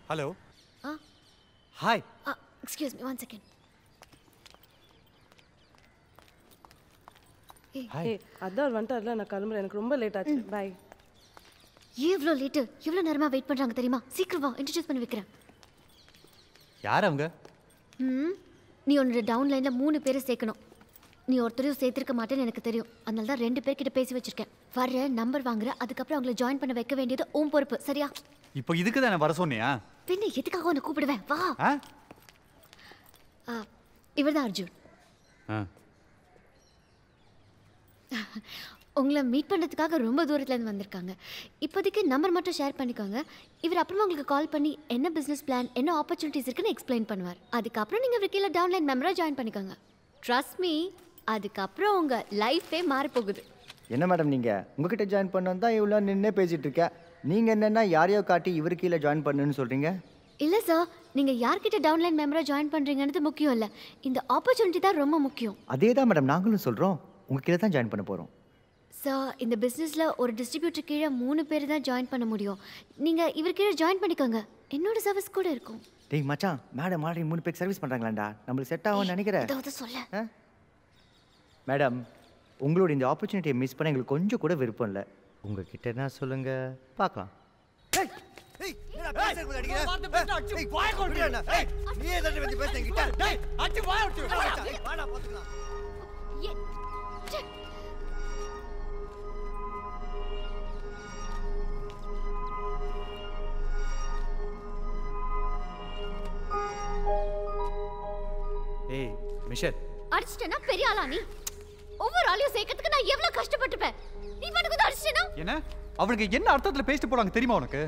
Hello. Hi. Excuse me 1 second. அதான் வந்துட்டார்ல, நான் கிளம்புறேன், எனக்கு ரொம்ப லேட் ஆச்சு. பை. இவ்வளோ லேட்டு, எவ்வளோ நேரமாக வெயிட் பண்ணுறாங்க தெரியுமா? சீக்கிரம் வா, இன்ட்ரடியூஸ் பண்ணி வைக்கிறேன். யார் அவங்க? நீ உன்னோட டவுன்லைனில் 3 பேரை சேர்க்கணும். நீ ஒருத்தரையும் சேர்த்திருக்க மாட்டேன்னு எனக்கு தெரியும். அதனால தான் 2 பேர்கிட்ட பேசி வச்சிருக்கேன். வர நம்பர் வாங்குற, அதுக்கப்புறம் அவங்கள ஜாயின் பண்ண வைக்க வேண்டியது உன் பொறுப்பு, சரியா? இப்போ இதுக்கு தானே வர சொன்னியா? பின்ன எதுக்காக உன்னை கூப்பிடுவேன்? வா. இவர் தான் அர்ஜுன். உங்களை மீட் பண்ணுறதுக்காக ரொம்ப தூரத்துலேருந்து வந்திருக்காங்க. இப்போதைக்கு நம்பர் மட்டும் ஷேர் பண்ணிக்கோங்க. இவர் அப்புறமா உங்களுக்கு கால் பண்ணி என்ன பிஸ்னஸ் பிளான், என்ன ஆப்பர்ச்சுனிட்டிஸ் இருக்குன்னு எக்ஸ்பிளைன் பண்ணுவார். அதுக்கப்புறம் நீங்கள் இவர் கீழே டவுன்லைன் மெம்பராக ஜாயின் பண்ணிக்கோங்க. ட்ரஸ்ட் மீ, அதுக்கப்புறம் உங்கள் லைஃபே மாறப்போகுது. என்ன மேடம் நீங்கள் உங்ககிட்ட ஜாயின் பண்ண தான் இவ்வளோ நின்னே பேசிகிட்டு இருக்கேன். நீங்கள் என்னென்னா யாரையோ காட்டி இவர் கீழே ஜாயின் பண்ணுன்னு சொல்கிறீங்க? இல்லை சார், நீங்கள் யார்கிட்ட டவுன்லைன் மெம்பராக ஜாயின் பண்ணுறீங்கன்றது முக்கியம் இல்லை, இந்த ஆப்பர்ச்சுனிட்டி தான் ரொம்ப முக்கியம். அதே தான் மேடம் நாங்களும் சொல்கிறோம். உங்கள் கீழே தான் ஜாயின் பண்ண போகிறோம். சார், இந்த பிஸ்னஸில் ஒரு டிஸ்ட்ரிபியூட்டர் கீழே 3 பேர் தான் ஜாயின் பண்ண முடியும். நீங்கள் இவர் கீழே ஜாயின் பண்ணிக்கோங்க, என்னோட சர்வீஸ் கூட இருக்கும். டேய் மச்சான், மேடம் ஆல்ரெடி 3 பேருக்கு சர்வீஸ் பண்ணுறாங்களாண்டா, நம்மளுக்கு செட் ஆகும்னு நினைக்கிறேன். ஏதாவது சொல்ல. மேடம், உங்களோட இந்த ஆப்பர்ச்சுனிட்டியை மிஸ் பண்ண எங்களுக்கு கொஞ்சம் கூட விருப்பம் இல்லை. உங்ககிட்ட என்ன சொல்லுங்கள் பார்க்கலாம். ஏய் மிஷல், அடிச்சிட்டேனா பெரிய ஆளா நீ? ஒவ்வொரு ஆளையும் சேர்க்கிறதுக்கு நான் எவ்வளவு கஷ்டப்பட்டுப்பேன். நீ மட்டும் தான் அடிச்சிட்டேனா? என்ன அவனுக்கு என்ன அர்த்தத்தில் பேசிட்டு போறாங்க தெரியுமா உனக்கு?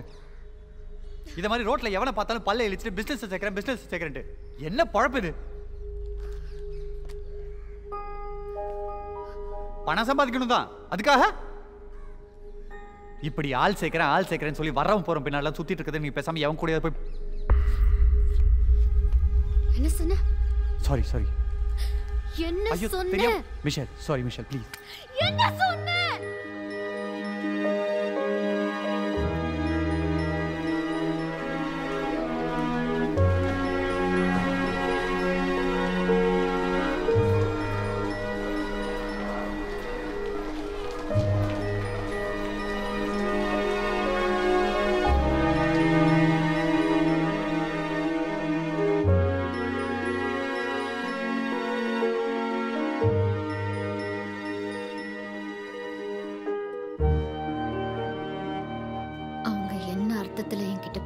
இத மாதிரி ரோட்ல எவனை பார்த்தாலும் பல்ல இழிச்சிட்டு பிசினஸ் சேர்க்கிறேன்ட்டு என்ன பழப்பு இது? பணம் சம்பாதிக்கணும் தான், அதுக்காக இப்படி ஆள் சேர்க்கிறேன்னு சொல்லி வரவும் போறோம் பின்னால சுத்திட்டு இருக்கிறது. நீ பேசாம எவன் கூட போய். என்ன சொன்ன? சாரி என்ன சொன்ன? Michelle, sorry Michelle, please. என்ன சொன்ன?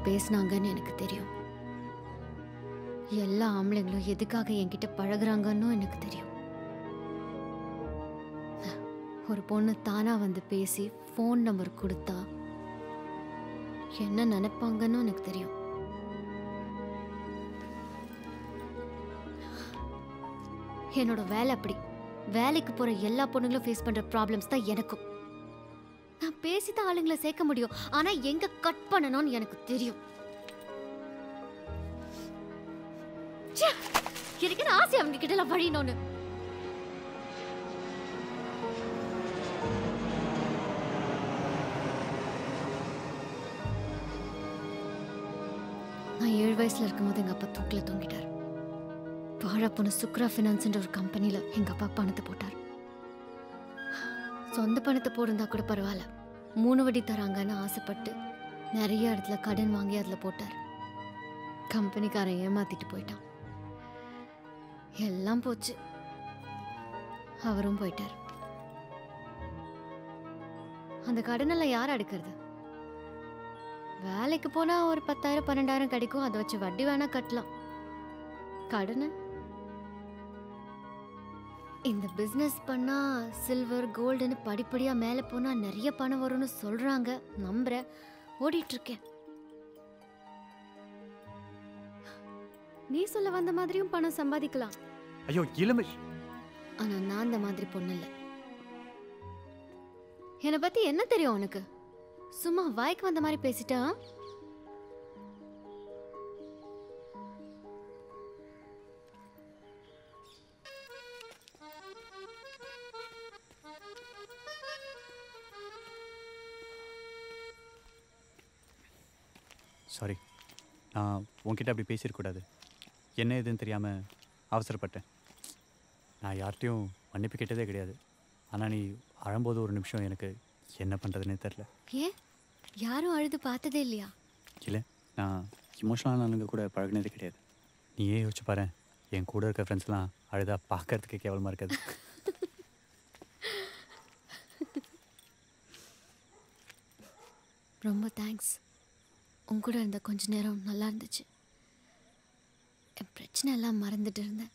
பேசினாங்கன்னு எனக்கு தெரியும். எல்லா ஆம்பளைங்களும் எதுக்காக என்கிட்ட பழகுறாங்கன்னு எனக்கு தெரியும். ஒரு பொண்ணு தானா வந்து பேசி ஃபோன் நம்பர் கொடுத்தா என்ன நினைப்பாங்கன்னு எனக்கு தெரியும். என்னோட வேலை அப்படி. வேலைக்கு போற எல்லா பொண்ணுங்களும் ஃபேஸ் பண்ற ப்ராப்ளம்ஸ் தான் எனக்கும். நான் பேசிதான் ஆளுங்களை சேர்க்க முடியும், ஆனா எங்க கட் பண்ணணும்னு எனக்கு தெரியும். எனக்கு ஆசை அவங்க கிட்ட எல்லாம் வழியணும்னு. நான் 7 வயசுல இருக்கும்போது எங்க அப்பா தூக்கில தொங்கிட்டார். வாழா பொண்ணு சுக்ரா ஃபினான்ஸ்ன்ற ஒரு கம்பெனில எங்க அப்பா பணத்தை போட்டார். சொந்த பணத்தை போடுறதா கூட பரவாயில்ல, 3 வட்டி தராங்கன்னு ஆசைப்பட்டு நிறைய இடத்துல கடன் வாங்கி அதில் போட்டார். கம்பெனிக்காரன் ஏமாத்திட்டு போயிட்டான். எல்லாம் போச்சு, அவரும் போயிட்டார். அந்த கடனெல்லாம் யார் அடைக்கிறது? வேலைக்கு போனா ஒரு 10,000 12,000 கிடைக்கும், அதை வச்சு வட்டி வேணா கட்டலாம். கடனை இந்த பிசினஸ் பண்ணா சில்வர் கோல்டுன்னு படிப்படியா மேல போனா நிறைய பணம் வரும்னு சொல்றாங்க, நம்புறேன், ஓடிட்டு இருக்கேன். நீ சொல்ல வந்த மாதிரியும் பணம் சம்பாதிக்கலாம். ஐயோ இளமை. ஆனா நான் அந்த மாதிரி பொண்ணு இல்ல. என்னை பத்தி என்ன தெரியும் உனக்கு? சும்மா வாய்க்கு வந்த மாதிரி பேசிட்டா? சாரி. நான் உன்கிட்ட அப்படி பேசியிருக்கூடாது. என்ன ஏதுன்னு தெரியாமல் அவசரப்பட்டேன். நான் யார்கிட்டையும் மன்னிப்பு கேட்டதே கிடையாது. ஆனால் நீ அழும்போது ஒரு நிமிஷம் எனக்கு என்ன பண்ணுறதுனே தெரில. ஏன் யாரும் அழுது பார்த்ததே இல்லையா? இல்லை, நான் இமோஷனலான ஆளுங்க கூட பழகினது கிடையாது. நீயே யோசிச்சு பாரு, என் கூட இருக்க ஃப்ரெண்ட்ஸ்லாம் அழுதா பார்க்கறதுக்கு கேவலமாக இருக்காது. ரொம்ப தேங்க்ஸ். உங்க கூட இருந்த கொஞ்ச நேரம் நல்லா இருந்துச்சு. என் பிரச்சனை எல்லாம் மறந்துட்டு இருந்தேன்.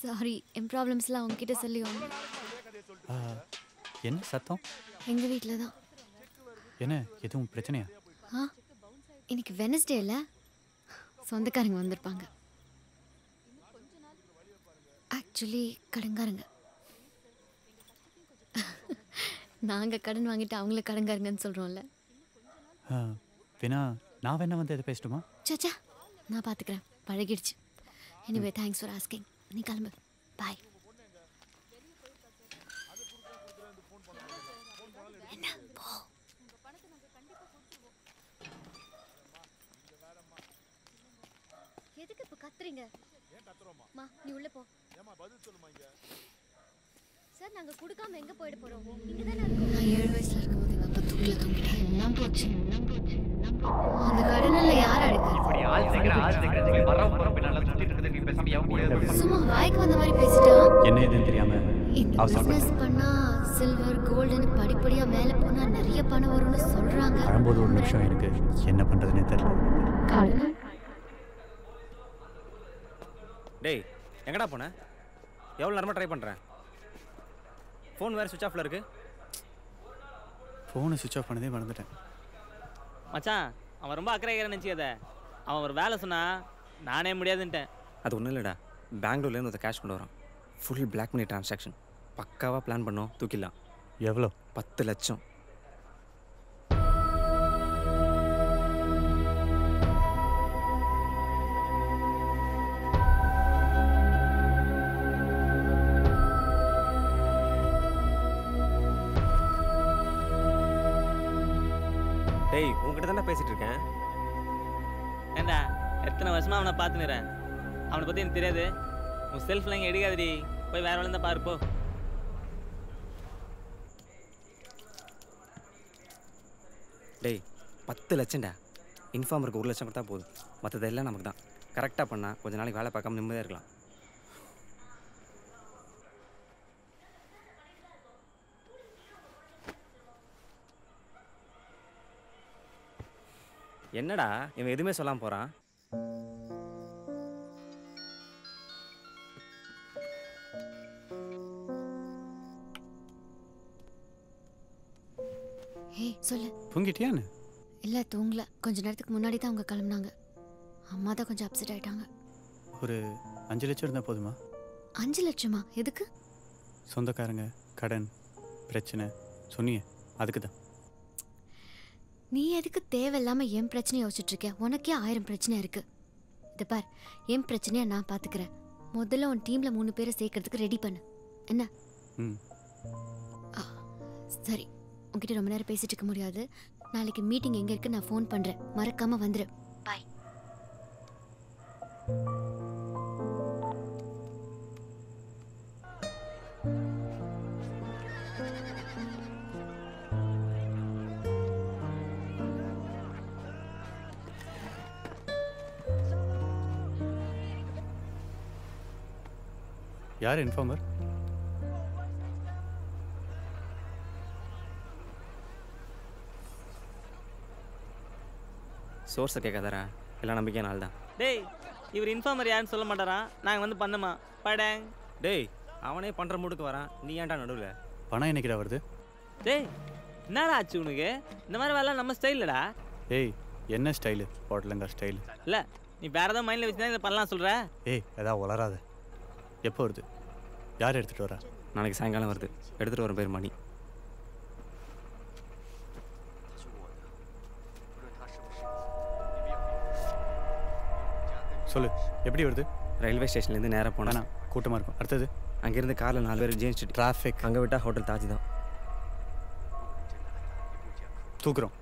சாரி, என் ப்ராப்ளம்ஸ்லாம் உங்ககிட்ட சொல்லி என்ன சத்தம்? எங்கள் வீட்டில் தான். என்ன எதுவும் பிரச்சனையா? இன்னைக்கு வெனஸ்டே இல்லை, சொந்தக்காரங்க வந்திருப்பாங்க. ஆக்சுவலி கடன்காரங்க. நாங்கள் கடன் வாங்கிட்டு அவங்கள கடன்காரங்கன்னு சொல்கிறோம்ல. வேணா நான் வேணா வந்து எதை பேசட்டுமா? சச்சா, நான் பார்த்துக்கிறேன், பழகிடுச்சு. Anyway thanks for asking. நீ கிளம்பு, பாய். என்ன போ. எதுக்கு இப்போ கத்துறீங்க? மா நீ உள்ள போ. சார் நாங்க குடுக்காம எங்க போயிட போறோம்? இங்க தான இருக்கோம். நான் 7 வயசுல இருக்கும்போது எங்க அப்பா தூக்கில தொங்கிட்டாரு. எல்லாம் போச்சு. அந்த கடனால யார் அடிக்கிறது? இப்படி ஆள் சேர்க்கிற வர பின்னால சுத்திட்டு இருக்குது. நீ பேசாம எவன் கூட சும்மா வாய்க்கு வந்த மாதிரி பேசிட்டா. என்ன ஏதுன்னு தெரியாம இந்த பிசினஸ் பண்ணா சில்வர் கோல்டுன்னு படிப்படியா மேல போனா நிறைய பணம் வரும்னு சொல்றாங்க. அழும்போது ஒரு நிமிஷம் எனக்கு என்ன பண்றதுனே தெரியல. டேய் எங்கடா போன? எவ்வளோ நேரமாக ட்ரை பண்ணுறேன். ஃபோன் வேறு சுவிட்ச் ஆஃபில் இருக்கு. ஃபோனை சுவிட்ச் ஆஃப் பண்ணதே மறந்துட்டேன். மச்சான் அவன் ரொம்ப அக்கறைக்கிறேன்னு நினச்சிக்கத. அவன் ஒரு வேலை சொன்னா நானே முடியாதுன்ட்டேன். அது ஒன்றும் இல்லைடா, பெங்களூர்லேருந்து ஒரு கேஷ் கொண்டு வரான். Full black money transaction. பக்காவாக பிளான் பண்ணோம், தூக்கிடலாம். எவ்வளோ? 10 லட்சம். டேய் உங்ககிட்ட தானே பேசிகிட்டு இருக்கேன். ஏண்டா எத்தனை வருஷமா அவனை பார்த்துனுறேன். அவனை பற்றி எனக்கு தெரியாது. உன் செல்ஃப்லாம் இங்கே எடுக்காதடி, போய் வேற வேலை தான் பாருப்போ. டேய் 10 லட்சம்டா. இன்ஃபார்மருக்கு 1 லட்சம் கொடுத்தா போதும். மற்றதெல்லாம் நமக்கு தான். கரெக்டாக பண்ணால் கொஞ்ச நாளைக்கு வேலை பார்க்காம நிம்மதியாக இருக்கலாம். என்னடா இவன் எதுவுமே சொல்லாமல் போகிறான்? ஹே சொல்லு. தூங்கிட்டியான்னு? இல்லை தூங்கல. கொஞ்ச நேரத்துக்கு முன்னாடி தான் அவங்க கிளம்புனாங்க. அம்மா தான் கொஞ்சம் அப்செட் ஆயிட்டாங்க. ஒரு 5 லட்சம் இருந்தால் போதுமா? 5 லட்சமா? எதுக்கு? சொந்தக்காரங்க, கடன், பிரச்சனை சொன்னியே அதுக்கு தான். நீ எதுக்கு தேவையில்லாமல் என் பிரச்சனையை யோசிச்சுட்டு இருக்க? உனக்கே 1000 பிரச்சனை இருக்கு. இதை பார், என் பிரச்சனையை நான் பார்த்துக்கிறேன். முதல்ல உன் டீமில் 3 பேரை சேர்க்கறதுக்கு ரெடி பண்ணு. என்ன? சரி, உங்ககிட்ட ரொம்ப நேரம் பேசிட்டு இருக்க முடியாது. நாளைக்கு மீட்டிங் எங்கே இருக்கு நான் ஃபோன் பண்ணுறேன். மறக்காமல் வந்துடு. பாய். யார் இன்ஃபார்மர்? சோர்ஸை கேட்காதாரா? எல்லாம் நம்பிக்கையான ஆள் தான். டேய் இவர் இன்ஃபார்மர் யாருன்னு சொல்ல மாட்டாரான். நாங்கள் வந்து பண்ணுமா படேங். டேய் அவனே பண்ணுற மூடுக்கு வரான், நீ ஏன்டா நடுவில்? பணம் என்னைக்கிடா வருது? டேய் என்னடா ஆச்சு உனக்கு? இந்த மாதிரி வேலை நம்ம ஸ்டைல்லடா. ஏய் என்ன ஸ்டைலு? ஹோட்டலுங்க ஸ்டைலு இல்லை, நீ வேறு ஏதாவது மைண்டில் வச்சு தான் இதை பண்ணலாம் சொல்கிற. ஏய் எதாவது வளராத. எப்போ வருது? யார் எடுத்துகிட்டு வரா? நாளைக்கு சாயங்காலம் வருது. எடுத்துகிட்டு வர பேர் மணி. சொல்லு, எப்படி வருது? ரயில்வே ஸ்டேஷன்லேருந்து நேராக போனா கூட்டமாக இருக்கும். அடுத்தது அங்கேருந்து காரில் 4 பேர் ஜெயிச்சு டிராஃபிக். அங்கே விட்டால் ஹோட்டல் தாஜ் தான். தூக்குறோம்.